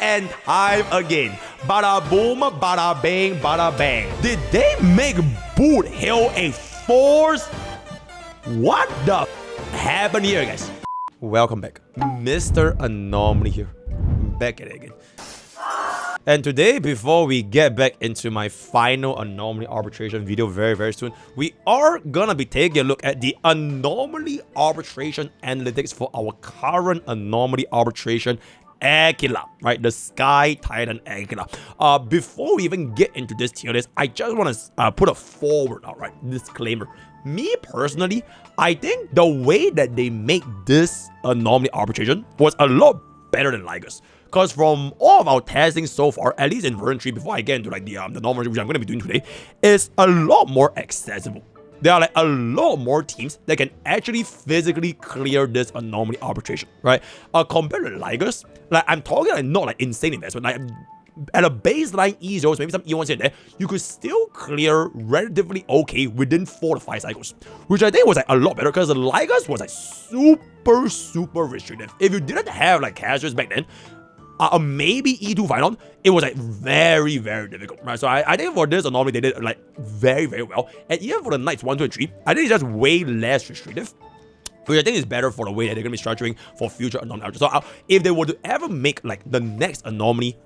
and time again. Bada boom, bada bang, bada bang. Did they make Boot Hill a force? What the happened here, guys? Welcome back. Mr. Anomaly here. Back at it again. And today, before we get back into my final anomaly arbitration video very soon, we are gonna be taking a look at the anomaly arbitration analytics for our current anomaly arbitration Aquila, right? The Sky Titan Aquila. Before we even get into this tier list, I just want to put a forward out, right? Disclaimer. Me personally, I think the way that they make this anomaly arbitration was a lot better than Liger's. Because from all of our testing so far, at least in version 3, before I get into like the normal, which I'm going to be doing today, is a lot more accessible. There are like a lot more teams that can actually physically clear this anomaly arbitration, right? Compared to Liger's, like I'm talking like not like insane investment, like at a baseline E0s, maybe some E1s here and there, you could still clear relatively okay within 4 to 5 cycles, which I think was like a lot better because the Liger's was like super restrictive. If you didn't have like casuals back then, maybe E2 final, it was like very difficult, right? So I think for this anomaly, they did like very well. And even for the Knights 1, 2, and 3, I think it's just way less restrictive, which I think is better for the way that they're going to be structuring for future anomaly. So if they were to ever make like the next anomaly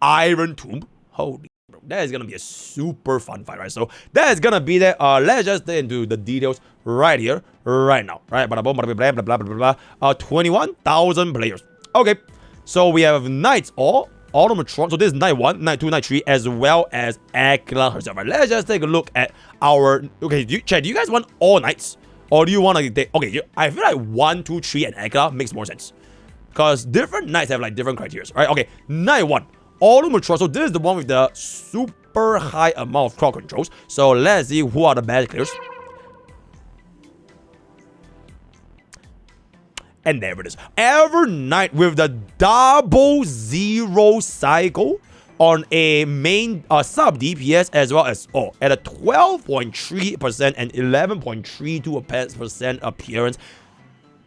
Iron Tomb, holy bro, that is going to be a super fun fight, right? So that is going to be there. Let's just get into the details right here, right now, right? Blah, blah, blah, blah, blah, blah, blah. 21,000 players. Okay. So we have Knights or Automatron. So this is Knight 1, Knight 2, Knight 3, as well as Aquila herself. Right? Let's just take a look at our... Okay, do you guys want all Knights? Or do you want to take... Okay, I feel like 1, 2, 3, and Aquila makes more sense. Because different Knights have like different criteria, right? Okay, Knight 1, Automatron. So this is the one with the super high amount of crowd controls. So let's see who are the best players. And there it is. Every Knight with the 0-0 cycle on a main sub DPS as well as at a 12.3% and 11.32% appearance,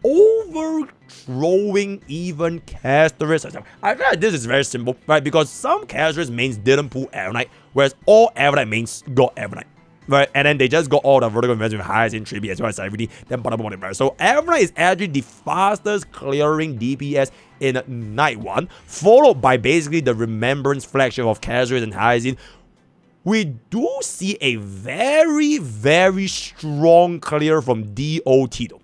overthrowing even casters. I feel like this is very simple, right? Because some casters mains didn't pull Evernight, whereas all Evernight mains got Evernight. Right, and then they just got all the vertical investment highs in 3B as well as Cyrene, then bottom on it, right? So Evernight is actually the fastest clearing DPS in Night 1, followed by basically the Remembrance flagship of Casuals and Hyacinth. We do see a very strong clear from DOT though.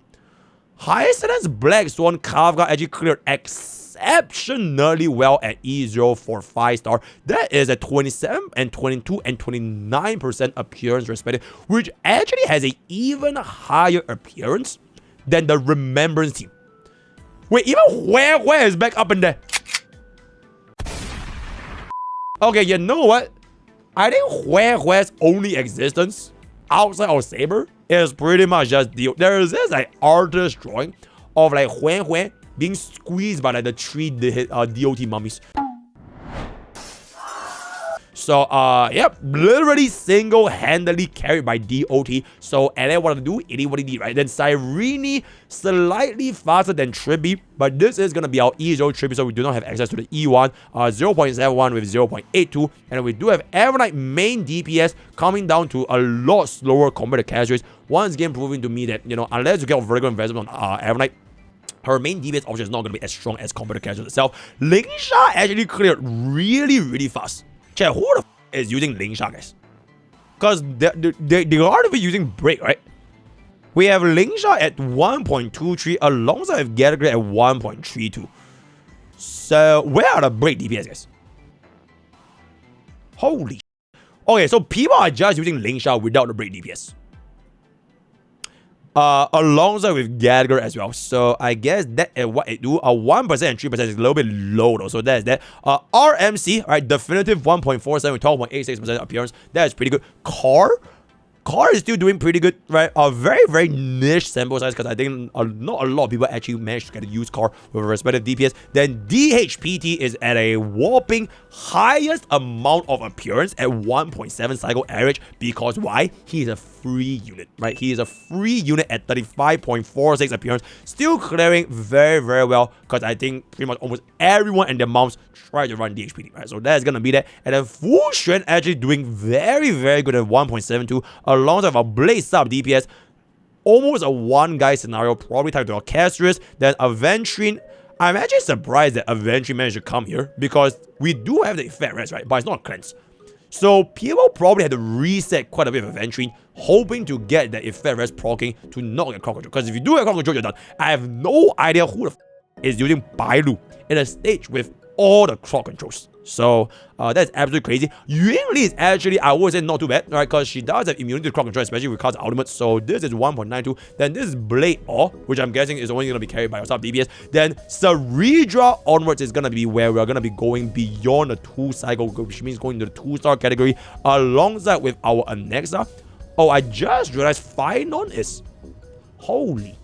Hyacinth's Black Swan Kafka actually cleared exceptionally well at E0 for 5-star. That is at 27 and 22 and 29% appearance respectively, which actually has an even higher appearance than the Remembrance team. Wait, even where is back up in there? Okay, you know what? I think where's only existence outside of Saber is pretty much just there is this like artist drawing of like Huen being squeezed by like the 3 DOT mummies. So yep, literally single-handedly carried by DOT. So and then what to do, it is what it is, right? Then Cyrene slightly faster than Trippy, but this is gonna be our E0 Trippy, so we do not have access to the E1 0.71 with 0.82, and we do have Evernight main DPS coming down to a lot slower compared to casuals. Once again proving to me that, you know, unless you get vertical investment on Evernight, her main DPS option is not going to be as strong as compared to casuals itself. Lingsha actually cleared really fast. Check, who the f is using Lingsha, guys? Because they are to be using Break, right? We have Lingsha at 1.23 alongside with Gallagher at 1.32. So where are the Break DPS, guys? Holy. Okay, so people are just using Lingsha without the Break DPS. Alongside with Gallagher as well. So I guess that is what it do. 1% and 3% is a little bit low though. So that is that. RMC, right? Definitive 1.47 with 12.86% appearance. That is pretty good. Car, card is still doing pretty good, right? A very, very niche sample size because I think not a lot of people actually managed to get a used card with a respective DPS. Then DHPT is at a whopping highest amount of appearance at 1.7 cycle average because why? He is a free unit, right? He is a free unit at 35.46 appearance, still clearing very, very well because I think pretty much almost everyone and their moms try to run DHPT, right? So that's gonna be that. And then full strength actually doing very, very good at 1.72 alongside our Blade sub DPS. Almost a one guy scenario, probably tied to a Castrus. Then Aventrine. I'm actually surprised that Aventrine managed to come here because we do have the effect rest, right? But it's not a cleanse. So people probably had to reset quite a bit of Aventrine, hoping to get that effect rest proccing to knock a Crocodile. Because if you do have Crocodile, you're done. I have no idea who the is using Bailu in a stage with all the Croc controls. So that's absolutely crazy. Yuan Li is actually, I would say, not too bad, right? Because she does have immunity to Croc control, especially with cards ultimate. So this is 1.92. Then this is Blade Awe, which I'm guessing is only going to be carried by your sub DPS. Then Ceredra onwards is going to be where we're going to be going beyond the 2 cycle, which means going to the 2-star category alongside with our Anexa. Oh, I just realized Phynon is... Holy.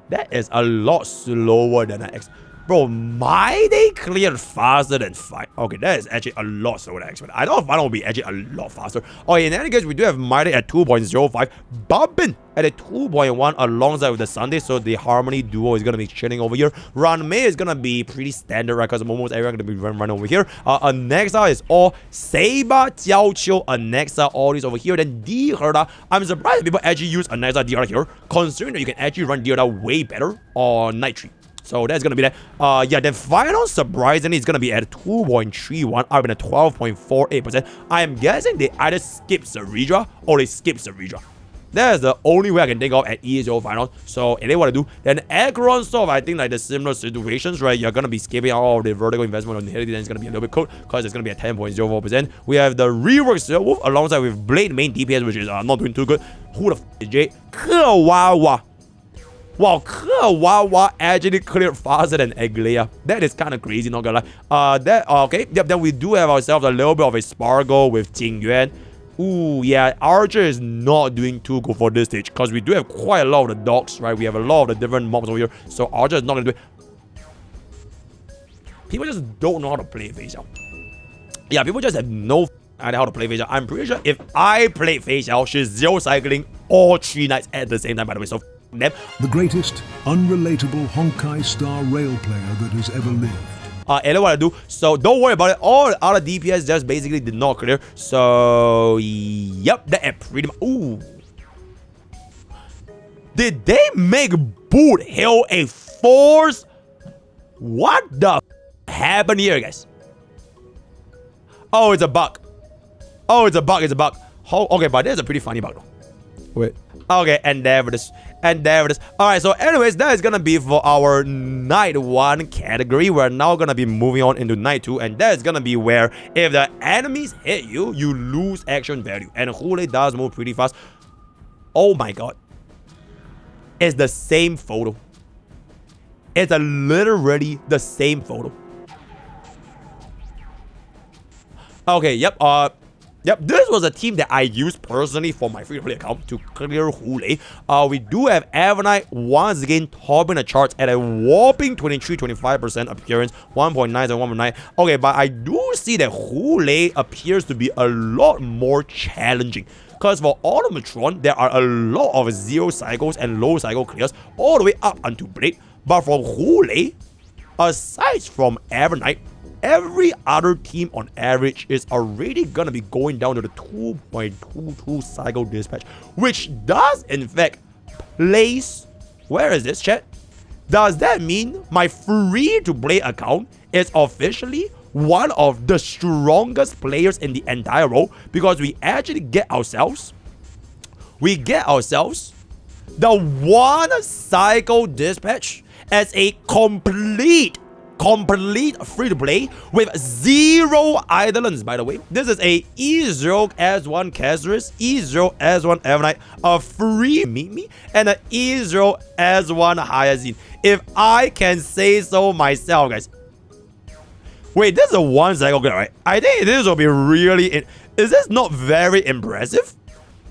That is a lot slower than I expected. Bro, my day cleared faster than 5. Okay, that is actually a lot slower than I expected. I thought Final will be actually a lot faster. Okay, in any case, we do have my day at 2.05. Bumpin at a 2.1 alongside with the Sunday. So the Harmony duo is going to be chilling over here. Ranmei is going to be pretty standard, right? Because almost everyone going to be running over here. Anexa is all Saber, Jiao Qiu, Anexa, all these over here. Then D Herda. I'm surprised people actually use Anexa D Herda here, considering that you can actually run D Herda way better on Night Tree. So that's going to be that. Yeah, then Final, surprisingly, is going to be at 2.31, up in a 12.48%. I am guessing they either skip Ceredra or they skip Ceredra. That is the only way I can think of at ESO Final. So, if they want to do, then Acheron sort of, I think, like the similar situations, right? You're going to be skipping out all of the vertical investment on Hildy, then it's going to be a little bit cold because it's going to be at 10.04%. We have the rework Silverwolf alongside with Blade main DPS, which is not doing too good. Who the f is Jay? Kawawa. Wow, Kawawa actually cleared faster than Aquila. That is kind of crazy, not gonna lie. Okay, yep, then we do have ourselves a little bit of a Spargo with Jingyuan. Ooh, yeah, Archer is not doing too good for this stage because we do have quite a lot of the dogs, right? We have a lot of the different mobs over here, so Archer is not gonna do it. People just don't know how to play Fei Xiao. Yeah, people just have no idea how to play Fei Xiao. I'm pretty sure if I played Fei Xiao, she's zero cycling all 3 nights at the same time, by the way, so them. The greatest, unrelatable Honkai star rail player that has ever lived. And what I do, so don't worry about it. All the other DPS just basically did not clear. So, yep, that is pretty much. Ooh. Did they make Boot Hill a force? What the happened here, guys? Oh, it's a bug. Oh, it's a bug. It's a bug. Oh, okay, but there's a pretty funny bug though. Wait. Okay, and there it is. And there it is. Alright, so anyways, that is gonna be for our Night 1 category. We're now gonna be moving on into Night 2. And that is gonna be where if the enemies hit you, you lose action value. And Hule does move pretty fast. Oh my god. It's the same photo. It's literally the same photo. Okay, yep, Yep, this was a team that I used personally for my free-to-play account to clear Hule. We do have Avonite once again topping the charts at a whopping 23-25% appearance, 1.9 and 1.9. Okay, but I do see that Hule appears to be a lot more challenging. Because for Automatron, there are a lot of 0 cycles and low cycle clears all the way up unto Blade. But for Hule, aside from Avonite, every other team on average is already gonna be going down to the 2.22 cycle dispatch, which does in fact place, where is this chat? Does that mean my free-to-play account is officially one of the strongest players in the entire role? Because we actually get ourselves the 1 cycle dispatch as a complete free-to-play with 0 Eidolons, by the way. This is a E0 S1 Castrus, E0 S1 Avonite, a free Mimi, and an E0 S1 Hyacinth. If I can say so myself, guys. Wait, this is a 1 cycle, right? I think this will be really... Is this not very impressive?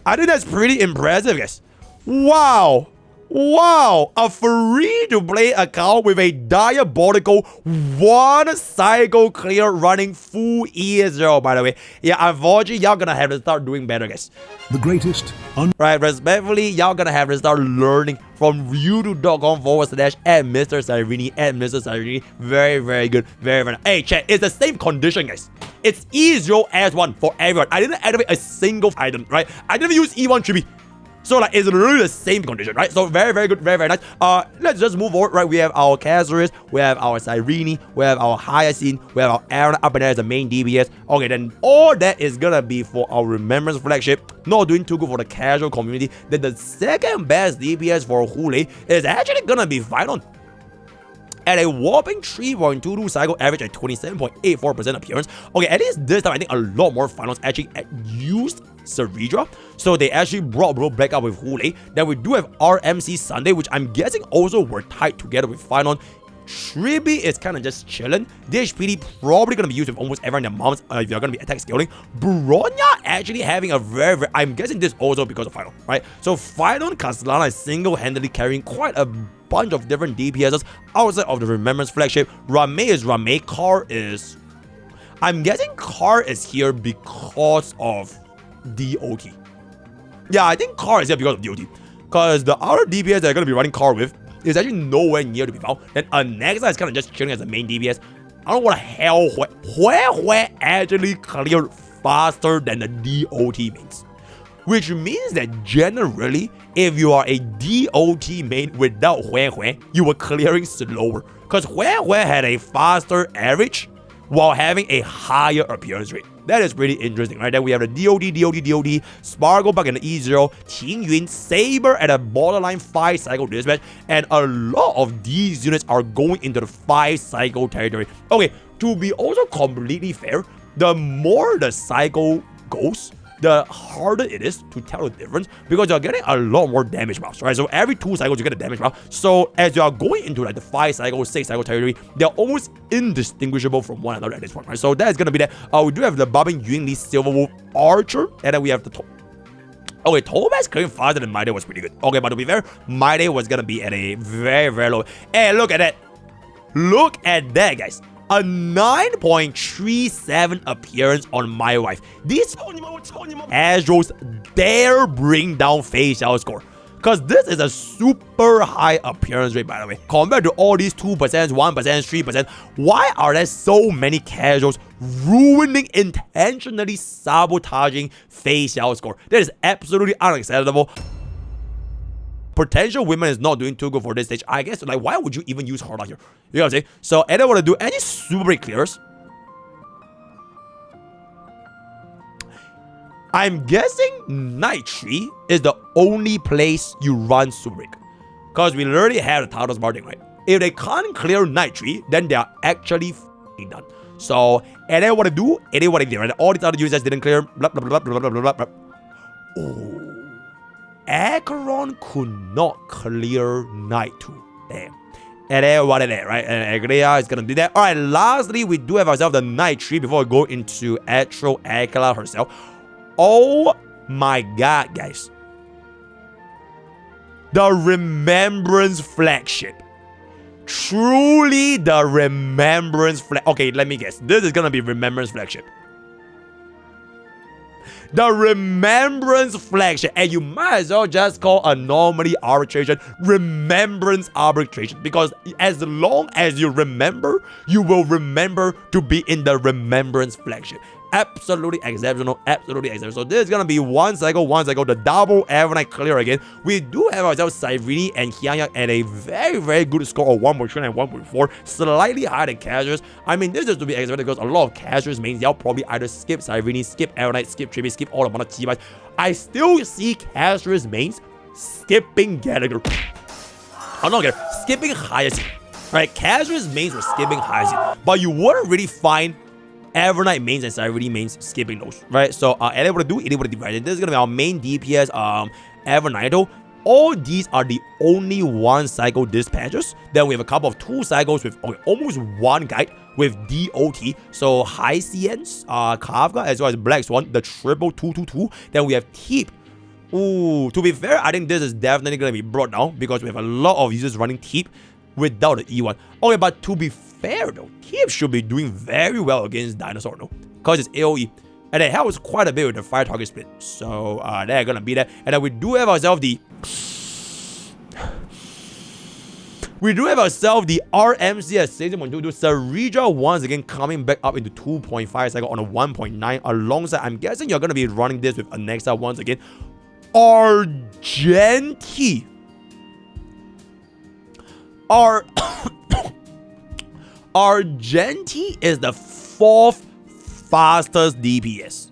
I think that's pretty impressive, guys. Wow. Wow, a free-to-play account with a diabolical 1 cycle clear running full ES0, by the way. Yeah, unfortunately, y'all gonna have to start doing better, guys. The greatest Right, respectfully, y'all gonna have to start learning from youtube.com/@Mr. Cyrene, @Mr. Cyrene. Very, very good. Very, very nice. Hey, chat, it's the same condition, guys. It's E0 as 1 for everyone. I didn't activate a single item, right? I didn't use E1 Chibi. So like it's literally the same condition, right? So very, very good, very, very nice. Let's just move forward, right? We have our Casuarus, we have our Cyrene, we have our Hyacinth, we have our Aaron up in there as the main DPS. Okay, then all that is gonna be for our Remembrance flagship. Not doing too good for the casual community. Then the second best DPS for Hule is actually gonna be Phyton. At a whopping 3.22 cycle average at 27.84% appearance. Okay, at least this time I think a lot more finals actually used Ceridra. So they actually brought Bro back up with Hule. Then we do have RMC Sunday, which I'm guessing also were tied together with Phyton. Tribi is kind of just chilling. DHPD probably going to be used with almost everyone in the mounts if you're going to be attack scaling. Bronya actually having a very, I'm guessing this also because of Phyton, right? So Phyton, Castellana is single-handedly carrying quite a bunch of different DPSs outside of the Remembrance flagship. Rame is Rame. Car is... I'm guessing Car is here because of DOT. Yeah, I think Car is here because of DOT. Because the other DPS that are going to be running Car with is actually nowhere near to be found. Then Anexa is kind of just chilling as the main DPS. I don't know what the hell Hue actually cleared faster than the DOT mains. Which means that generally, if you are a DOT main without Hue, you were clearing slower. Because Hue had a faster average while having a higher appearance rate. That is pretty interesting, right? Then we have the DOT, Sparkle back in the E0, Qingyun, Saber at a borderline 5 cycle dispatch, and a lot of these units are going into the 5 cycle territory. Okay, to be also completely fair, the more the cycle goes, the harder it is to tell the difference because you're getting a lot more damage buffs, right? So every 2 cycles you get a damage buff. So as you are going into like the 5 cycle, 6 cycle territory, they're almost indistinguishable from one another at this point, right? So that's gonna be that. We do have the Babin Yunli Silverwolf Archer, and then we have the okay, Tobas clearing faster than My Day was pretty good. Okay, but to be fair, My Day was gonna be at a very, very low. Hey, look at that. Look at that, guys. A 9.37 appearance on my wife. These Astros dare bring down facial score. Because this is a super high appearance rate, by the way. Compared to all these 2%, 1%, 3%, why are there so many casuals ruining, intentionally sabotaging facial score? That is absolutely unacceptable. Potential women is not doing too good for this stage. I guess, like, why would you even use Horda here? You know what I'm saying? So, and I want to do any super break clears. I'm guessing Night Tree is the only place you run super break. Because we already have the Talos Barding, right? If they can't clear Night Tree, then they are actually f***ing done. So, and then what to do, and then what to do, right? All these other users didn't clear, blah, blah, blah, blah, blah, blah, blah. Oh. Acheron could not clear Night 2. Damn. And then what is it, right? And Aquila is gonna do that. Alright, lastly, we do have ourselves the Night Tree before we go into actual Aquila herself. Oh my god, guys. The Remembrance flagship. Truly the Remembrance flag. Okay, let me guess. This is gonna be Remembrance flagship. The Remembrance flagship, and you might as well just call Anomaly Arbitration Remembrance Arbitration, because as long as you remember, you will remember to be in the Remembrance flagship. Absolutely exceptional, absolutely exceptional. So this is gonna be one cycle, the double Evernight clear again. We do have ourselves Cyrene and Hyanya at a very, very good score of 1.3 and 1.4, slightly higher than Casuarus. I mean, this is to be expected because a lot of Casuarus mains, they'll probably either skip Cyrene, skip Evernight, skip Tribi, skip all the other T-Bites. I still see Casuarus mains skipping Gallagher. I'm not Gallagher, skipping Hyacinth. Right, Casuarus mains were skipping Hyacinth, but you wouldn't really find Evernight mains and Cyrene mains skipping those, right? So, and what to do, it would divide. This is gonna be our main DPS, Evernight. All these are the only 1 cycle dispatchers. Then we have a couple of 2 cycles with almost 1 guide with DOT. So Hyacinth, Kafka, as well as Black Swan, the triple 222. Then we have Teep Ooh, to be fair, I think this is definitely going to be brought down because we have a lot of users running Teep without the E1. Okay, but to be fair though, Teep should be doing very well against Dinosaur, no? Because it's AoE. And it helps quite a bit with the fire target split. So they're going to be there. And then we do have ourselves the... RMC at 16.22. Sarija once again coming back up into 2.5 cycle on a 1.9. Alongside, I'm guessing you're going to be running this with Anexa once again. Argenti. Argenti is the 4th fastest DPS.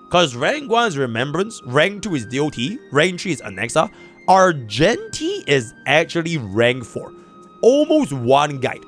Because rank 1 is Remembrance, rank 2 is DOT, rank 3 is Anexa. Argenti is actually rank 4. Almost one guide.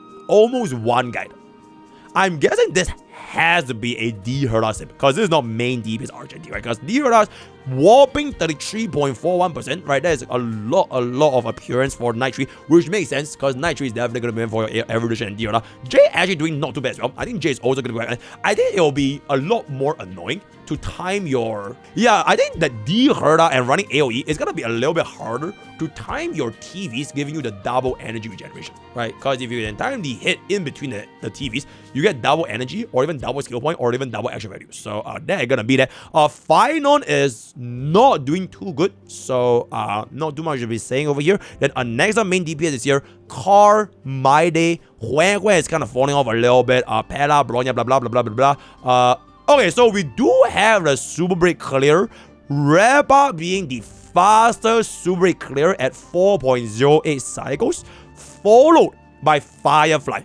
I'm guessing this has to be a D-Herda sim because this is not main DPS Argenti, right? Because D-Herda's whopping 33.41%, right? That is a lot of appearance for Night Tree, which makes sense because Night Tree is definitely going to be meant for your Evolution and D-Herda. Jay actually doing not too bad as well. I think Jay is also going to be... I think it will be a lot more annoying to time your... Yeah, I think that D-Herda and running AoE is going to be a little bit harder to time your TVs, giving you the double energy regeneration, right? Because if you can time the hit in between the TVs, you get double energy or even double skill point or even double action value. So they're going to be there. Phynon is not doing too good. So not too much to be saying over here. Then next main DPS is here. Car, Maide, Hue is kind of falling off a little bit. Pela, Bronya, blah, blah, blah, blah, blah, blah. Okay, so we do have the Super Break clear. Reba being the fastest Super Break clear at 4.08 cycles, followed by Firefly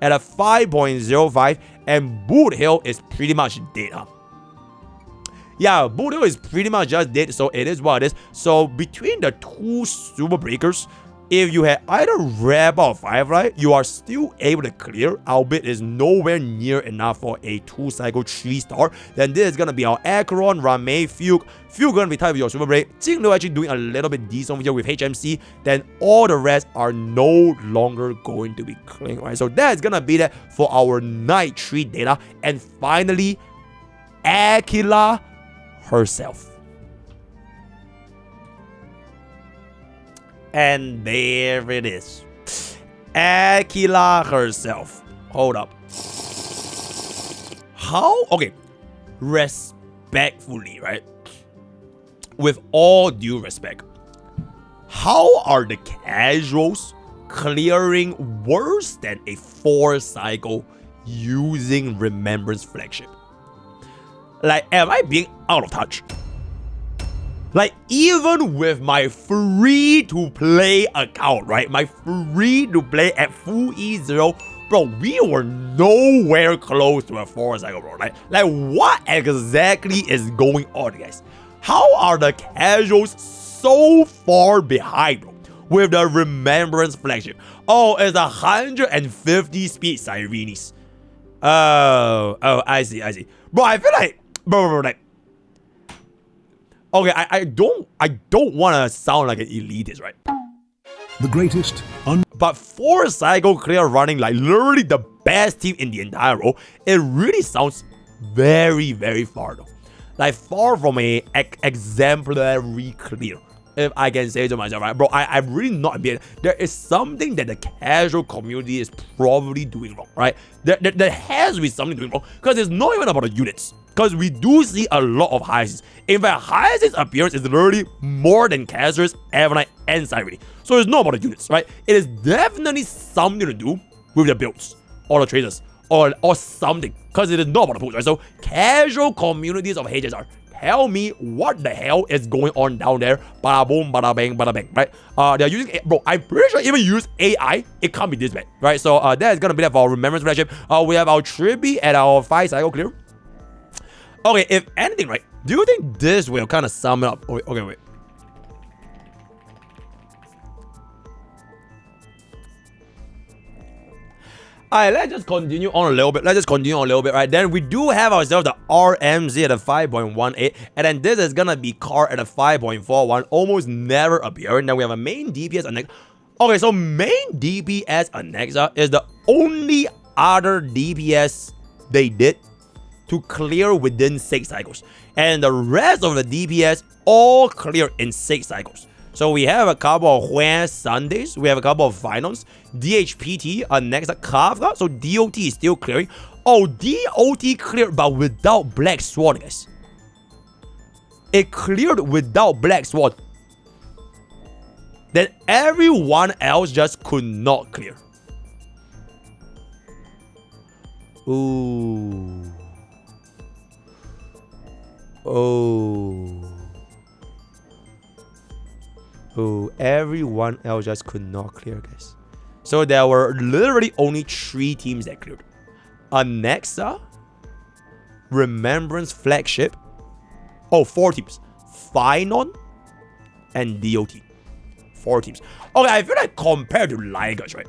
at a 5.05, and Boot Hill is pretty much dead, huh? Yeah, Boot Hill is pretty much just dead, so it is what it is. So between the two Super Breakers, if you had either Reba or Firefly, you are still able to clear, albeit is nowhere near enough for a 2-cycle 3-star. Then this is going to be our Acheron, Rame, Fugue. Fugue going to be tied with your Super Break. Jinglu actually doing a little bit decent over here with HMC. Then all the rest are no longer going to be clearing, right? So that's going to be that for our Night Tree data. And finally, Aquila herself. And there it is. Aquila herself. Hold up. How? Okay. Respectfully, right? With all due respect, how are the casuals clearing worse than a 4-cycle using Remembrance Flagship? Like, am I being out of touch? Like, even with my free-to-play account, right? My free-to-play at full E0, bro, we were nowhere close to a 4-cycle, bro. Like, what exactly is going on, guys? How are the casuals so far behind, bro, with the Remembrance Flagship? Oh, it's 150 speed Cyrenes. Oh, I see. Bro, I feel like, bro, like, okay, I don't want to sound like an elitist, right? The greatest But 4-cycle clear running like literally the best team in the entire row, it really sounds very, very far though. Like far from a exemplary clear, if I can say to myself, right? Bro, I'm really not being... There is something that the casual community is probably doing wrong, right? There has to be something doing wrong, because it's not even about the units. Because we do see a lot of Hyacinths. In fact, Hyacinth's appearance is literally more than Caster's, Evernite, and Cyrene. So it's not about the units, right? It is definitely something to do with the builds, or the traders, or something. Because it is not about the pools, right? So casual communities of HSR, tell me what the hell is going on down there. Bada boom, bada bang, right? They're using, bro, I'm pretty sure even use AI, it can't be this bad, right? So that is gonna be that for our Remembrance Flagship. We have our Trippy at our 5-cycle clear. Okay, if anything, right, do you think this will kind of sum it up? Okay, wait. Alright, let's just continue on a little bit. Right? Then we do have ourselves the RMZ at a 5.18. And then this is gonna be Car at a 5.41. Almost never appearing. Then we have a main DPS Anexa. Okay, so main DPS Anexa is the only other DPS they did to clear within 6 cycles. And the rest of the DPS all clear in 6 cycles. So we have a couple of Huen Sundays, we have a couple of finals, DHPT, next Kafka, so DOT is still clearing. Oh, DOT cleared but without Black Swan, guys. It cleared without Black Swan. Then everyone else just could not clear. Ooh. Oh. Oh, everyone else just could not clear, guys. So there were literally only 3 teams that cleared. Anexa, Remembrance Flagship. Oh, 4 teams. Finon and DOT. 4 teams. Okay, I feel like compared to Ligas, right?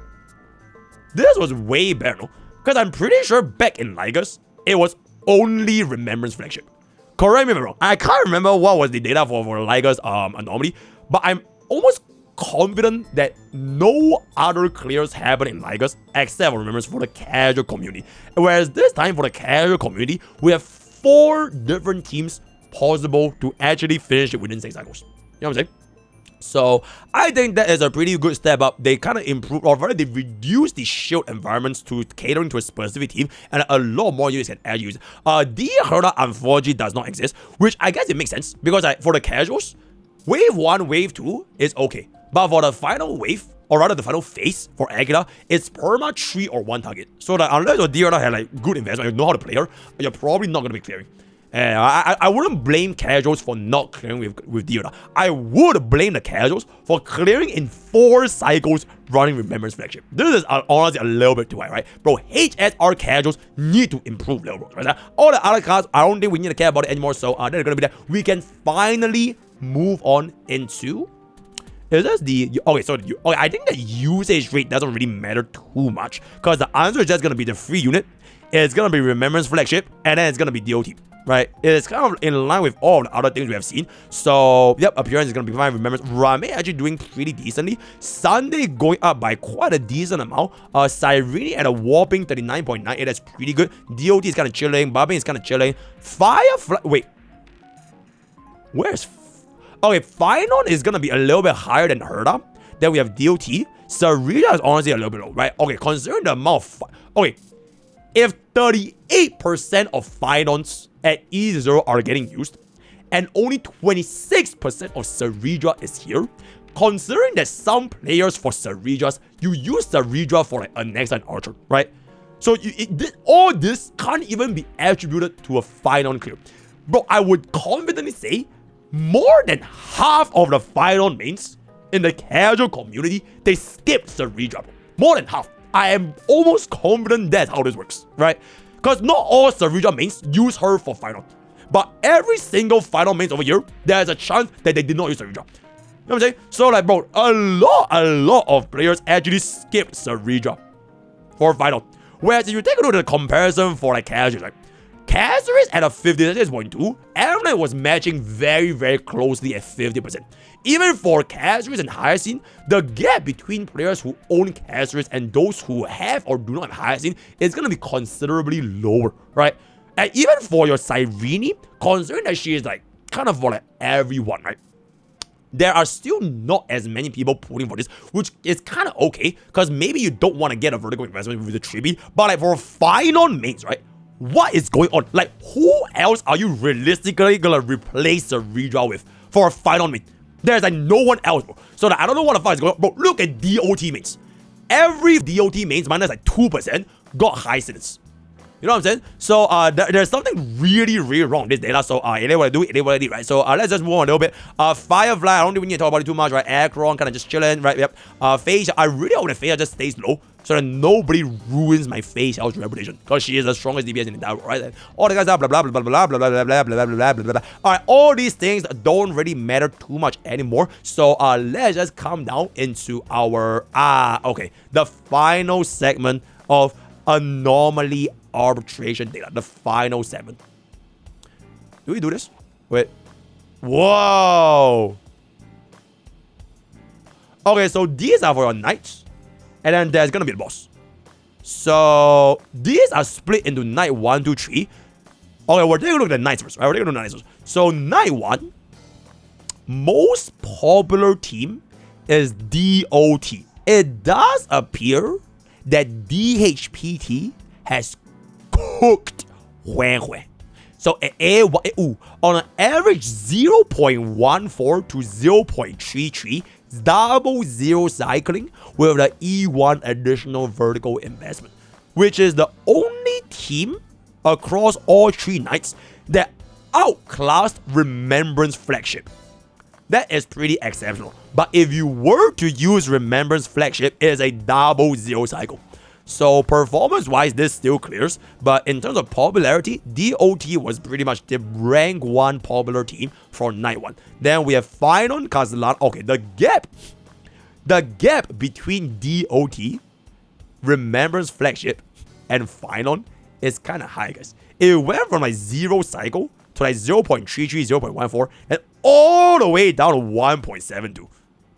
This was way better, no? Because I'm pretty sure back in Ligas, it was only Remembrance Flagship. Correct me if I'm wrong. I can't remember what was the data for Ligas Anomaly, but I'm almost confident that no other clears happen in Ligas except for Remembrance for the casual community. Whereas this time for the casual community, we have 4 different teams possible to actually finish it within 6 cycles. You know what I'm saying? So I think that is a pretty good step up. They kind of improved, or rather they reduced the shield environments to catering to a specific team, and a lot more units can actually use it. The Herda unfortunately does not exist, which I guess it makes sense because for the casuals, wave 1, wave 2 is okay. But for the final wave, or rather the final phase for Aquila, it's perma 3 or 1 target. So that unless your Herda had like good investment, you know how to play her, you're probably not going to be clearing. And I wouldn't blame casuals for not clearing with Herda. I would blame the casuals for clearing in 4 cycles running Remembrance Flagship. This is honestly a little bit too high, right? Bro, HSR casuals need to improve level, right? All the other cards, I don't think we need to care about it anymore, so they're going to be there. We can finally move on into... Is this the... Okay, so I think the usage rate doesn't really matter too much, because the answer is just going to be the free unit, it's going to be Remembrance Flagship, and then it's going to be DOT. Right, it's kind of in line with all the other things we have seen. So, yep, appearance is going to be fine. Remember, Rame actually doing pretty decently. Sunday going up by quite a decent amount. Cyrene at a whopping 39.98. That's pretty good. DOT is kind of chilling. Barbing is kind of chilling. Firefly... Wait. Where's... Okay, Finon is going to be a little bit higher than Herda. Then we have DOT. Sarita is honestly a little bit low, right? Okay, considering the amount of... Okay, if 38% of Finons at E0 are getting used, and only 26% of Saridra is here, considering that some players for Saridras, you use Saridra for like a next line archer, right? So all this can't even be attributed to a Finon clear. Bro, I would confidently say more than half of the Finon mains in the casual community, they skip Saridra. More than half. I am almost confident that's how this works, right? Because not all Saridra mains use her for final. But every single final mains over here, there's a chance that they did not use Saridra. You know what I'm saying? So like, bro, a lot of players actually skipped Saridra for final. Whereas if you take a look at the comparison for like casuals, like Caceres at a 56.2, Aramnet was matching very, very closely at 50%. Even for Caceres and Hyacinth, the gap between players who own Caceres and those who have or do not have Hyacinth is going to be considerably lower, right? And even for your Cyrene, considering that she is like kind of for like everyone, right? There are still not as many people pulling for this, which is kind of okay, because maybe you don't want to get a vertical investment with the Tribi, but like for final mains, right? What is going on? Like, who else are you realistically gonna replace Saridra with for a final main? There's like no one else, bro. So like, I don't know what the fuck is going on. Bro, look at DOT mains. Every DOT mains minus like 2% got Hyacinths. You know what I'm saying? So there's something really, really wrong with this data. So it ain't what I do, it ain't what I need, right? So let's just move on a little bit. Firefly, I don't think we need to talk about it too much, right? Akron kind of just chilling, right? Yep. Phage, I really hope that Phage just stays low so that nobody ruins my Phage House reputation, because she is the strongest DPS in the entire world, right? And all the guys are blah blah blah blah blah blah blah blah blah blah blah blah blah. Alright, all these things don't really matter too much anymore. So let's just come down into our okay, the final segment of Anomaly Arbitration data, the final segment. Do we do this? Wait. Whoa. Okay, so these are for your knights, and then there's gonna be the boss. So these are split into knight 1, 2, 3. Okay, we're taking a look at the Knights first, right? We're taking a look at the Knights first. So, Night 1, most popular team is DOT. It does appear that DHPT has cooked Huehue. So, on an average 0.14 to 0.33, double zero cycling with the E1 additional vertical investment, which is the only team across all 3 Knights that outclassed Remembrance Flagship. That is pretty exceptional. But if you were to use Remembrance Flagship, it is a double zero cycle. So performance-wise, this still clears. But in terms of popularity, DOT was pretty much the rank 1 popular team for Night 1. Then we have Finon, Castellan. Okay, the gap between DOT, Remembrance Flagship, and Finon is kind of high, guys. It went from like 0 cycle to like 0.33, 0.14, and all the way down to 1.72.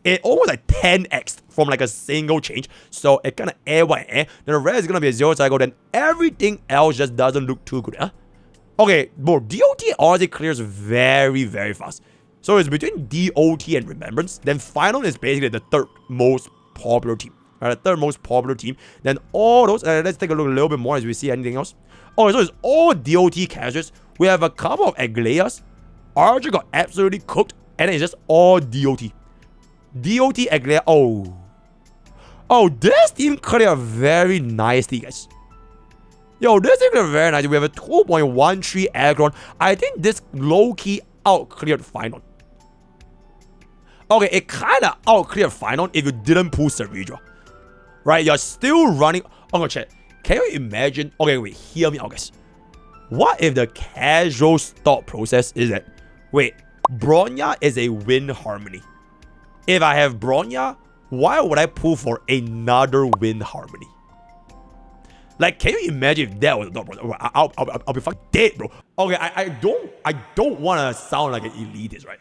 It almost like 10x from like a single change. So it kind of then the rest is going to be a 0 cycle. Then everything else just doesn't look too good. Huh? Okay, bro, DOT honestly clears very, very fast. So it's between DOT and Remembrance. Then Final is basically the 3rd most popular team. The 3rd most popular team. Then all those, let's take a look a little bit more as we see anything else. Okay, so it's all DOT casuals. We have a couple of Aglias. Archer got absolutely cooked. And then it's just all DOT. DOT Aglia. Oh, this team cleared very nicely, guys. Yo, this team cleared very nicely. We have a 2.13 aggron. I think this low-key out-cleared Final. Okay, it kind of out-cleared Final if you didn't pull Ceridra. Right? You're still running. Okay, chat. Can you imagine? Okay, wait. Hear me out, guys. What if the casual thought process is that, wait, Bronya is a win harmony. If I have Bronya, why would I pull for another win harmony? Like, can you imagine if that was not Bronya? I'll be fucking dead, bro. Okay, I don't want to sound like an elitist, right?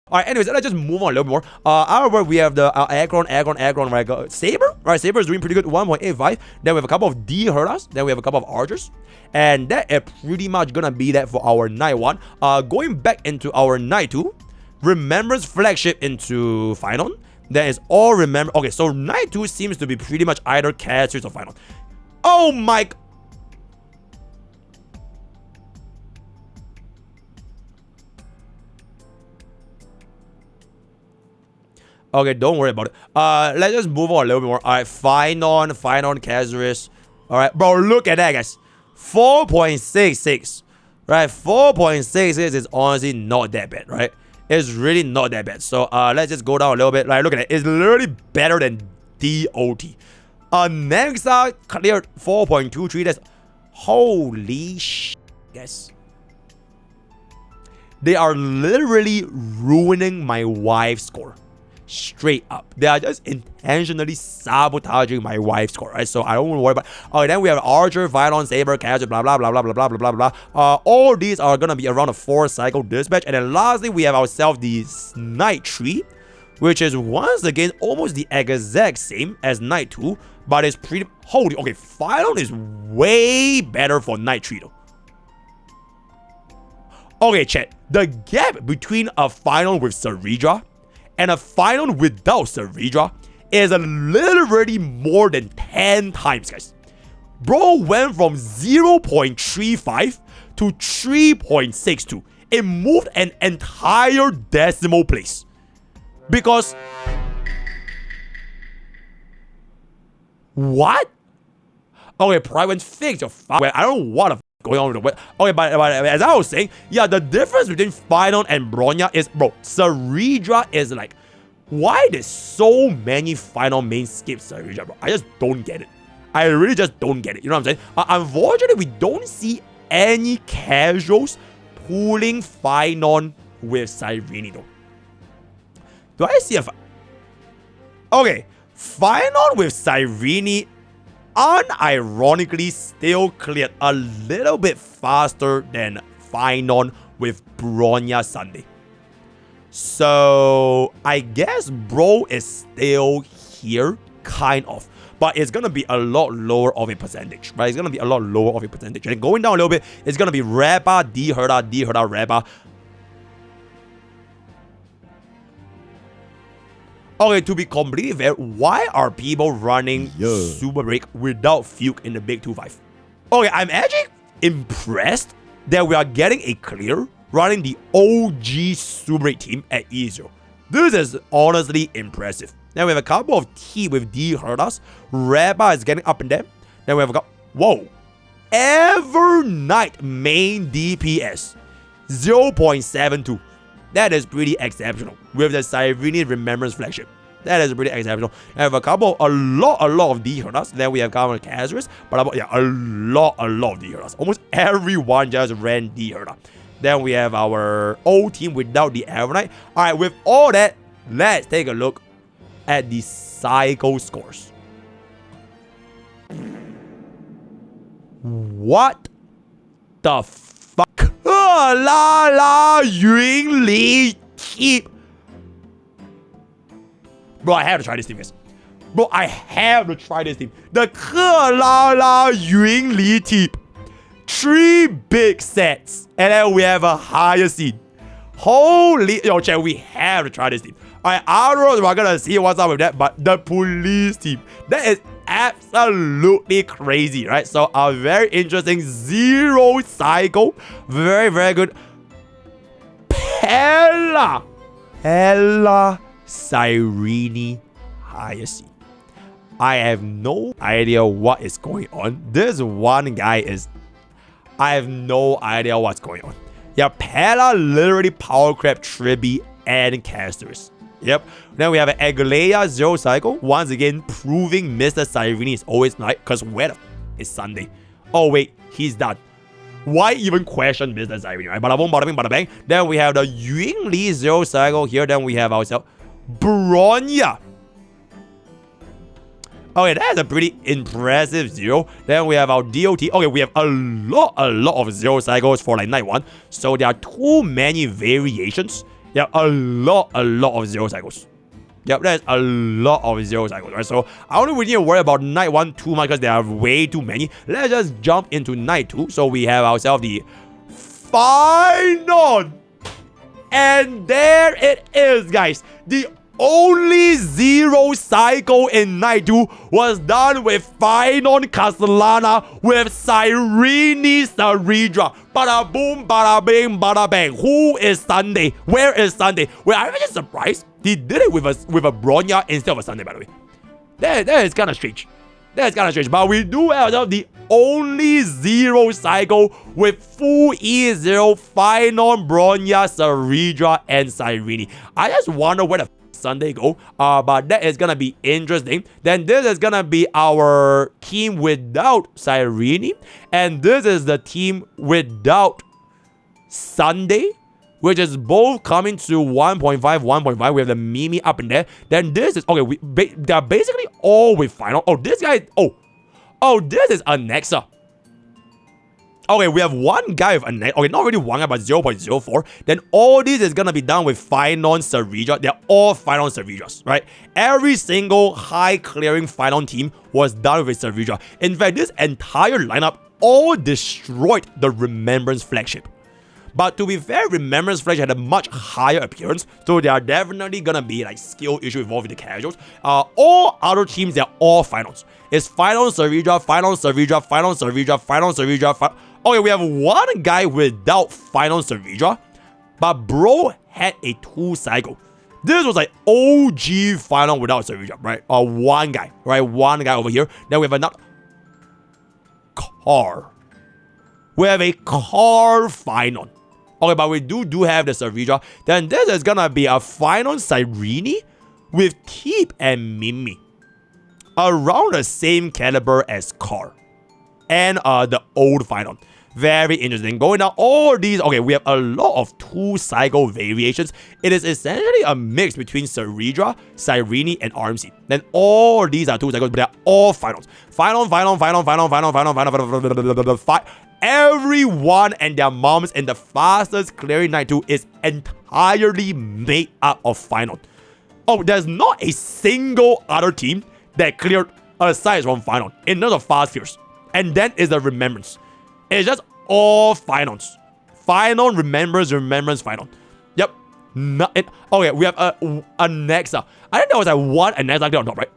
Alright, anyways, let's just move on a little bit more. However, we have the Aggron, right? Saber, right? Saber is doing pretty good, 1.85. Then we have a couple of D Hurlas. Then we have a couple of Archers. And that is pretty much gonna be that for our Night 1. Going back into our Night 2. Remembrance Flagship into Finon. That is all remember. Okay, so Night 2 seems to be pretty much either Casters or Finon. Oh my. Okay, don't worry about it. Let's just move on a little bit more. Alright, Finon, Cazares. Alright, bro, look at that, guys. 4.66. Right, 4.66 is honestly not that bad, right? It's really not that bad. So let's just go down a little bit. Like, look at it. It's literally better than DOT. Nexa cleared 4.23. That's holy shit, guys. They are literally ruining my wife's score. Straight up. They are just intentionally sabotaging my wife's score, right? So I don't want to worry about. Okay, then we have Archer, Violon, Saber, Casual, blah blah blah blah blah blah blah blah blah. All these are gonna be around a 4-cycle dispatch. And then lastly, we have ourselves the Night 3, which is once again almost the exact same as Night 2, but it's pretty holy. Okay, Violon is way better for Night 3 though. Okay, chat. The gap between a Violon with Ceridra and a Final without Ceridra is literally more than 10 times, guys. Bro went from 0.35 to 3.62. It moved an entire decimal place. Because... What? Okay, Prydwen, fix your fuck. I don't know what the going on with the web. Okay, but as I was saying, yeah, the difference between Finon and Bronya is, bro, Ceridra is like, why there's so many Finon main skip Ceridra, bro? I just don't get it. I really just don't get it. You know what I'm saying? Unfortunately, we don't see any casuals pulling Finon with Cyrene, though. Do I see a... Okay, Finon with Cyrene unironically still cleared a little bit faster than Finon with Bronya Sunday. So I guess bro is still here, kind of. but it's gonna be a lot lower of a percentage, right? It's gonna be a lot lower of a percentage. And going down a little bit, it's gonna be Reba, D Herda, Reba. Okay, to be completely fair, why are people running Super Break without Fuke in the big 2-5? Okay, I'm actually impressed that we are getting a clear running the OG Super Break team at E0. This is honestly impressive. Then we have a couple of T with D Herdas. Reba is getting up and down. Then we have a couple. Whoa. Evernight main DPS 0.72. That is pretty exceptional with the Cyrene Remembrance flagship. That is pretty exceptional. I have a lot of D Herdas. Then we have Common Casuals, but yeah, a lot of D Herdas. Almost everyone just ran D Herda. Then we have our old team without the Evernight. Alright, with all that, let's take a look at the cycle scores. What the fuck? La Yun Li keep. Bro, I have to try this team, guys. Bro, I have to try this team. The La Yun Li team. 3 big sets. And then we have a higher seed. Holy. Yo, chat, we have to try this team. Alright, I don't know if we're gonna see what's up with that, but the police team. That is absolutely crazy, right? So, a very interesting 0 cycle. Very, very good. Pela, Cyrene, higher seed. I have no idea what is going on. This one guy is... I have no idea what's going on. Yeah, Pela literally power crap Tribi and casters. Yep. Then we have an Aquila 0 cycle. Once again, proving Mr. Cyrene is always night. Because where the f is Sunday? Oh, wait. He's done. Why even question Mr. Cyrene, right? Bada boom, bada bing, bada bang. Then we have the Yun Li 0 cycle here. Then we have ourselves Bronya. Okay, that's a pretty impressive 0. Then we have our DOT. Okay, we have a lot of 0 cycles for like night 1. So there are too many variations. There are a lot of 0 cycles. Yep, there's a lot of 0 cycles, right? So I don't really need to worry about night 1 too much because there are way too many. Let's just jump into night 2. So we have ourselves the final. And there it is, guys. The only 0 cycle in night 2 was done with Finon Castellana with Cyrene Saridra. Bada boom, bada bing, bada bang. Who is Sunday? Where is Sunday? Well, I'm just surprised he did it with a Bronya instead of a Sunday, by the way. That is kind of strange. That's kind of strange. But we do have the only 0 cycle with full E0 Finon, Bronya, Saridra, and Cyrene. I just wonder where the Sunday go, but that is gonna be interesting. Then this is gonna be our team without Cyrene, and this is the team without Sunday, which is both coming to 1.5, 1.5. We have the Mimi up in there. Then this is okay. They're basically all with final. Oh, this guy. Oh, this is Anexa. Okay, we have one guy with a okay, not really one guy, but 0.04. Then all this is gonna be done with Finon Saridra. They're all Finon Saridras, right? Every single high clearing Finon team was done with Saridra. In fact, this entire lineup all destroyed the Remembrance flagship. But to be fair, Remembrance flagship had a much higher appearance, so there are definitely gonna be like skill issue involved with the casuals. All other teams, they're all Finons. It's Finon Saridra, Finon Saridra, Finon Saridra, Finon Saridra. Okay, we have one guy without Finon Saridra, but bro had a 2 cycle. This was like OG Finon without Saridra, right? One guy, right? One guy over here. Then we have another car. We have a car Finon. Okay, but we do have the Saridra. Then this is gonna be a Finon Cyrene with Teep and Mimi. Around the same caliber as Car. And the old Finon. Very interesting. Going down all these, okay, we have a lot of 2 cycle variations. It is essentially a mix between Saridra, Cyrene, and RMC. Then all these are 2 cycles, but they're all Finons. Finon. Everyone and their moms in the fastest clearing night 2 is entirely made up of Finon. Oh, there's not a single other team that cleared aside from Final, in terms of fast clears. And then is the Remembrance. It's just all Finals. Final, Remembrance, Final. Yep. Okay, we have a Nexa. I think there was like one Nexa clear on top, right?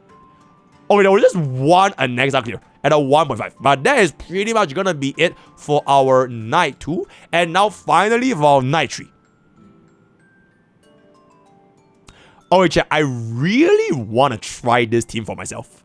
Okay, there was just one Nexa clear at a 1.5. But that is pretty much gonna be it for our Night 2. And now finally for our Night 3. Okay, chat, I really want to try this team for myself.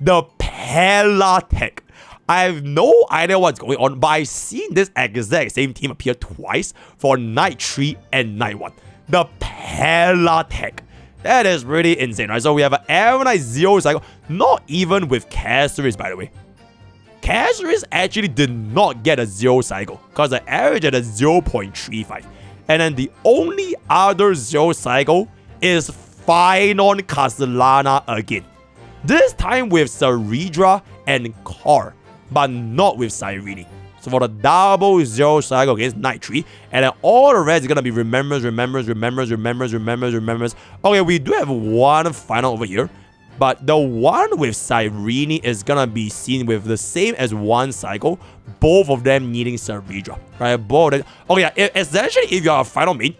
The Pela tech. I have no idea what's going on, but I've seen this exact same team appear twice for Night 3 and Night 1. The Pela tech. That is pretty insane, right? So we have an Aeronite 0 cycle, not even with Caceres, by the way. Caceres actually did not get a 0 cycle, because the average at a 0.35. And then the only other 0 cycle is Phynon Castellana again. This time with Ceridra and Car, but not with Cyrene. So for the double 0 cycle against Night 3, and then all the rest is gonna be Remembrance. Okay, we do have one final over here, but the one with Cyrene is gonna be seen with the same as one cycle, both of them needing Ceridra, right? Both of them. Okay, yeah, essentially if you're a final main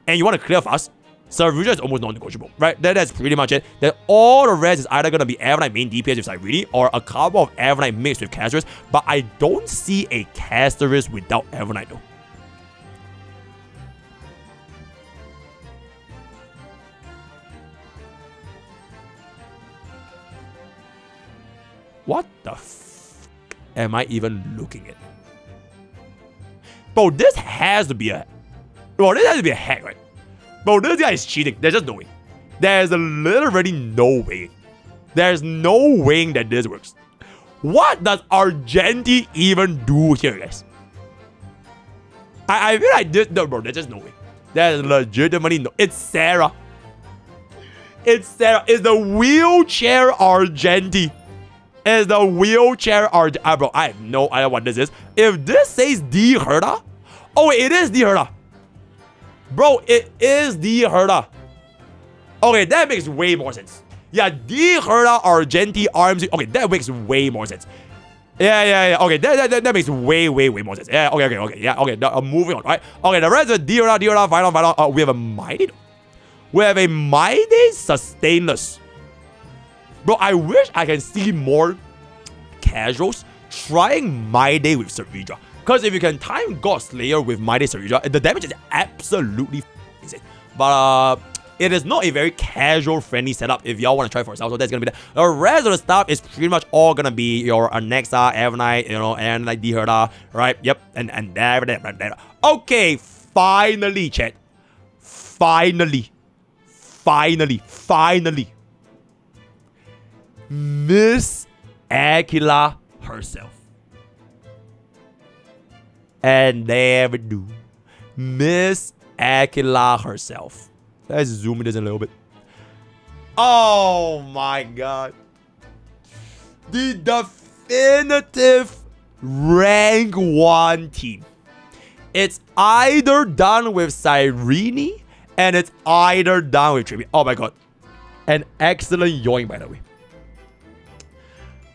and you want to clear fast, Ceridra is almost non-negotiable, right? That's pretty much it. Then all the rest is either going to be Aeronite main DPS with Cyrene or a couple of Aeronite mixed with Caceres, but I don't see a Caceres without Aeronite though. What the f am I even looking at? Bro, this has to be a... Bro, this has to be a hack, right? Bro, this guy is cheating. There's just no way. There's literally no way. There's no way that this works. What does Argenti even do here, guys? I feel like this... No, bro, there's just no way. There's legitimately no... It's Sarah. It's Sarah. It's the wheelchair Argenti. It's the wheelchair Argenti. Bro, I have no idea what this is. If this says D Herda... Oh, it is D Herda. Bro, it is D Herda. Okay, that makes way more sense. Yeah, D Herda Argenti Arms. Okay, that makes way more sense. Yeah. Okay, that makes way more sense. Yeah, okay. Yeah, okay. Moving on, right? Okay, the rest is D Herda, final. We have a Mighty. We have a Mighty Sustainless. Bro, I wish I can see more casuals trying Mighty with Ceridra. Because if you can time God Slayer with Mighty Ceridra, the damage is absolutely insane. But it is not a very casual friendly setup if y'all want to try for yourself. So that's gonna be that. The rest of the stuff is pretty much all gonna be your Nexa, Aeronite, and like D Herda, right? Yep, and there. Okay, finally, chat. Finally. Miss Aquila herself. And there we do. Miss Aquila herself. Let's zoom this in a little bit. Oh my god. The definitive rank 1 team. It's either done with Cyrene and it's either done with Tribute. Oh my god. An excellent yoink, by the way.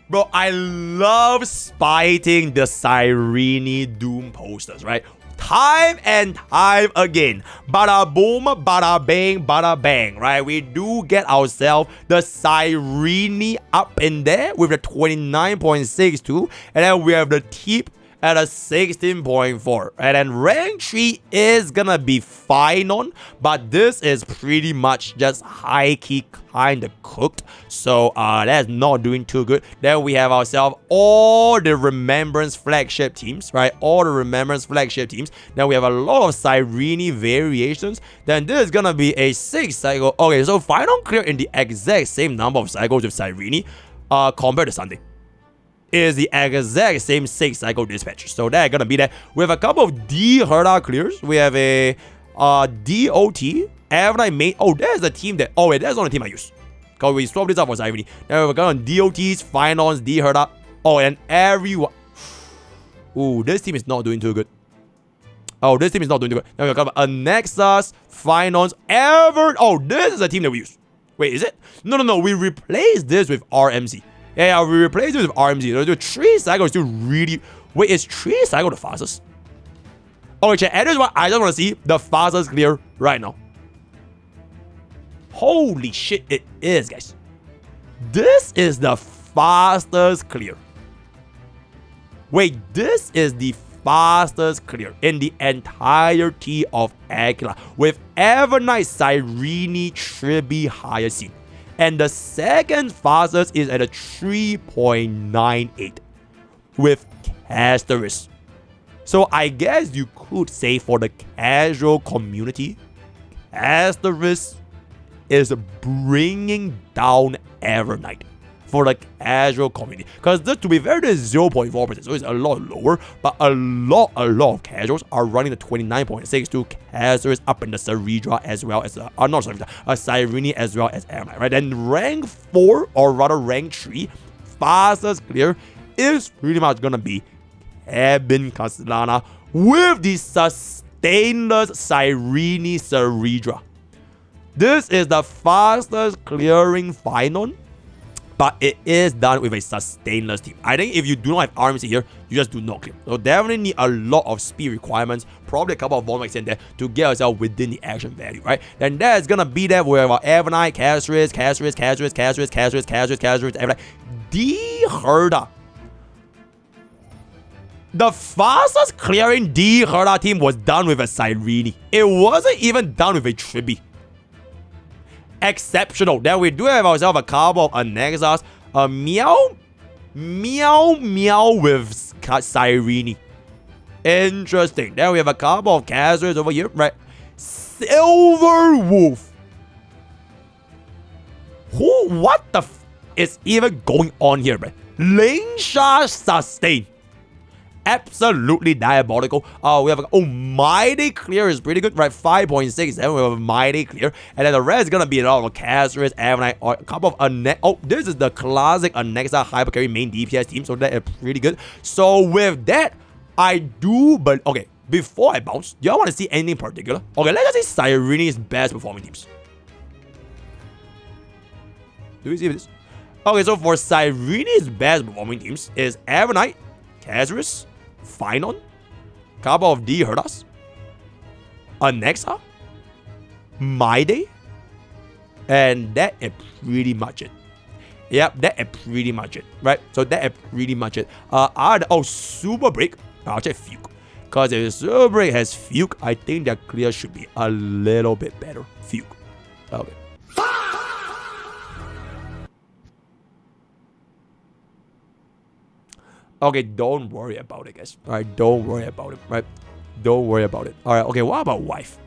Bro, I love spiting the Cyrene Doom posters, right? Time and time again. Bada boom, bada bang, right? We do get ourselves the Cyrene up in there with the 29.62. And then we have the Teep at a 16.4. And then rank 3 is gonna be Phynon, but this is pretty much just high-key kind of cooked. So that's not doing too good. Then we have ourselves all the Remembrance flagship teams, right? All the Remembrance flagship teams. Then we have a lot of Cyrene variations. Then this is gonna be a 6 cycle. Okay, so Phynon clear in the exact same number of cycles with Cyrene compared to Sunday. Is the exact same 6 cycle dispatch. So that's gonna be that. We have a couple of D Herda clears. We have a DOT, Aeronite main. Oh, there's the team that... Oh wait, that's not the team I use. Because we swapped this up for Cyrene. Then we have a DOTs, Phynons, D Herda. Oh, and everyone... Ooh, this team is not doing too good. Oh, this team is not doing too good. Then we have a Nexus, Phynons, Oh, this is the team that we use. Wait, is it? No. We replaced this with RMC. Yeah, we replace it with RMZ. The 3 cycle is still really... Wait, is 3 cycle the fastest? Okay, chat. And this one, I just want to see the fastest clear right now. Holy shit, it is, guys. This is the fastest clear. Wait, this is the fastest clear in the entirety of Aquila, with Evernight, Cyrene, Tribi, Hyacinth. And the second fastest is at a 3.98 with Castorus. So I guess you could say for the casual community, Castorus is bringing down Evernight for the casual community. Because to be fair, this is 0.4%, so it's a lot lower, but a lot of casuals are running the 29.62 Castorus up in the Ceridra as well as, not Ceridra, Cyrene as well as Evernight, right? Then rank 4, or rather rank 3, fastest clear is pretty much gonna be Cabin Castellana with the sustainless Cyrene Ceridra. This is the fastest clearing Finon, but it is done with a sustainless team. I think if you do not have RMC here, you just do not clear. So definitely need a lot of speed requirements, probably a couple of Vortex in there to get yourself within the action value, right? Then that's gonna be there with our Evernight, Castorus, Evernight, D Herda. The fastest clearing D Herda team was done with a Cyrene. It wasn't even done with a Tribi. Exceptional. Then we do have ourselves a couple of Anexas, a Meow with Cyrene. Interesting. Then we have a couple of Castorus over here, right? Silver Wolf. What the is even going on here, man? Lingsha Sustain. Absolutely diabolical. We have Mighty Clear is pretty good, right? 5.67. We have a Mighty Clear, and then the rest is gonna be a lot of Castorus, Evernight, or a couple of this is the classic Anexa Hypercarry main DPS team, so that is pretty good. So with that, I do, but okay. Before I bounce, do y'all want to see anything in particular? Okay, let's just say Cyrene's best performing teams. Do we see this? Okay, so for Cyrene's best performing teams is Evernight, Castorus, Finon, couple of D Herdas, Anexa, Maide, and that is pretty much it. Yep, that is pretty much it, right? So that is pretty much it. Super Break. I'll check Fuke. Because if Super Break has Fuke, I think that clear should be a little bit better. Fuke. Okay. Okay, don't worry about it, guys. Alright, don't worry about it, right? Don't worry about it. Alright, okay, what about wife?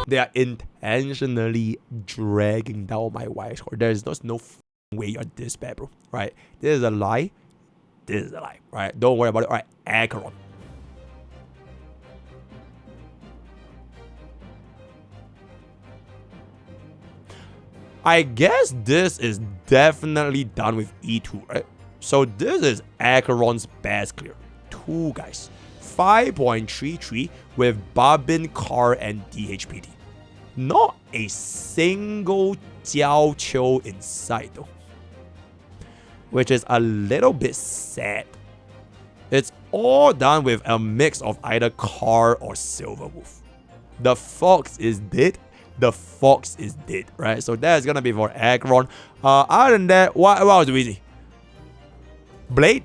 They are intentionally dragging down my wife score. There's just no way you're this bad, bro. Right? This is a lie. This is a lie. Right? Don't worry about it. Alright, Acheron. I guess this is definitely done with E2, right? So this is Acheron's best clear. 2 guys. 5.33 with Babin, Car, and DHPD. Not a single Jiao Qiu inside though. Which is a little bit sad. It's all done with a mix of either Car or Silver Wolf. The Fox is dead. The Fox is dead, right? So that's gonna be for Acheron. Other than that, what else do we see? Blade?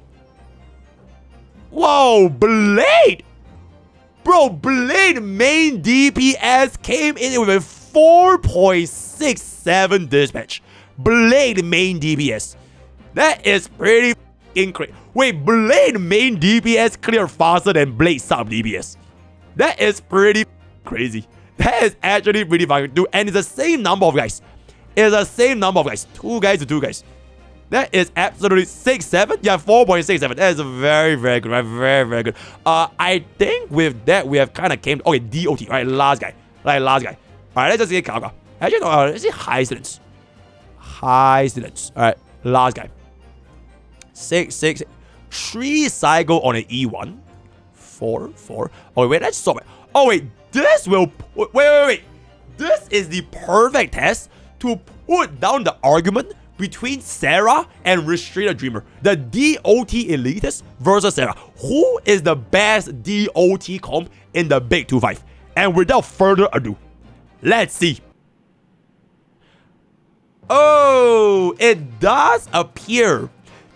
Whoa, Blade! Bro, Blade main DPS came in with a 4.67 dispatch. Blade main DPS. That is pretty f***ing crazy. Wait, Blade main DPS clear faster than Blade sub DPS. That is pretty crazy. That is actually pretty fucking dude, and it's the same number of guys. It's the same number of guys. 2 guys to 2 guys. That is absolutely 6.7. Yeah, 4.67. That is very, very good. Right? Very, very good. I think with that we have kind of came. Okay, DOT. Right, last guy. Right, last guy. All right, let's just get Kaka. Actually, no. Let's see high silence. High silence. All right, last guy. 6. 3 cycle on an E1. 4, 4. Oh, wait, let's stop it. Oh, wait, this will... Wait. This is the perfect test to put down the argument between Sarah and Restrained Dreamer. The DOT elitist versus Sarah. Who is the best DOT comp in the big 2-5? And without further ado, let's see. Oh, it does appear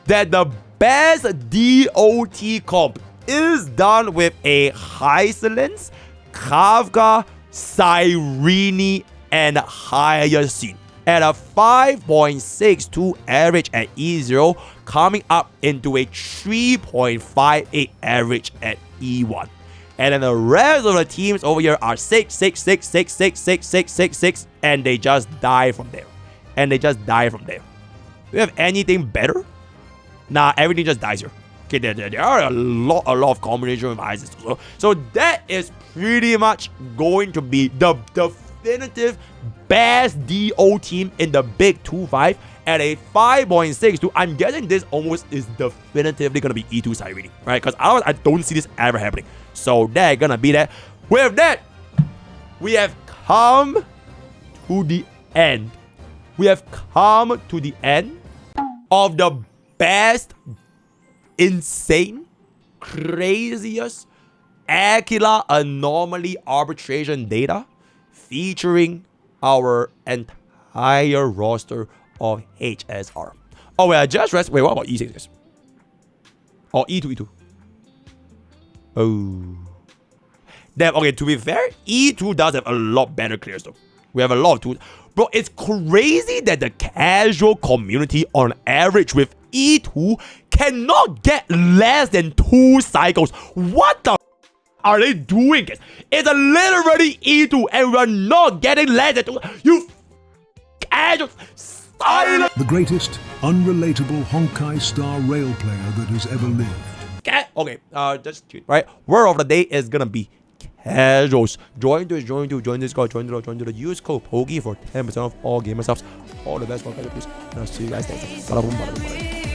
that the best DOT comp is done with a Hysolence, Kafka, Cyrene, and Hyacinth at a 5.62 average at E0, coming up into a 3.58 average at E1. And then the rest of the teams over here are 6, 6, 6, 6, 6, 6, 6, 6, 6, and they just die from there. Do you have anything better? Nah, everything just dies here. Okay, there are a lot of combinations with ISIS. So that is pretty much going to be the definitive best DO team in the big 2-5 at a 5.62. I'm guessing this almost is definitively going to be E2 Cyrene, right? Because otherwise I don't see this ever happening. So they're going to be that. With that, we have come to the end. We have come to the end of the best, insane, craziest Aquila Anomaly Arbitration data featuring our entire roster of HSR. Oh, wait, I just rest. Wait, what about E6, guys? Oh, E2. Oh. Damn, okay, to be fair, E2 does have a lot better clears, though. We have a lot of tools. Bro, it's crazy that the casual community on average with E2 cannot get less than 2 cycles. What the are they doing, guys? It's a literally E2 and we're not getting less than 2. You casual silent. The greatest unrelatable Honkai star rail player that has ever lived. Okay, just cute, right? Word of the day is gonna be casuals. Join this call, join the use code POKE for 10% off all gamer subs. All the best for please. And I'll see you guys next time. Bada boom, bada boom, bada boom.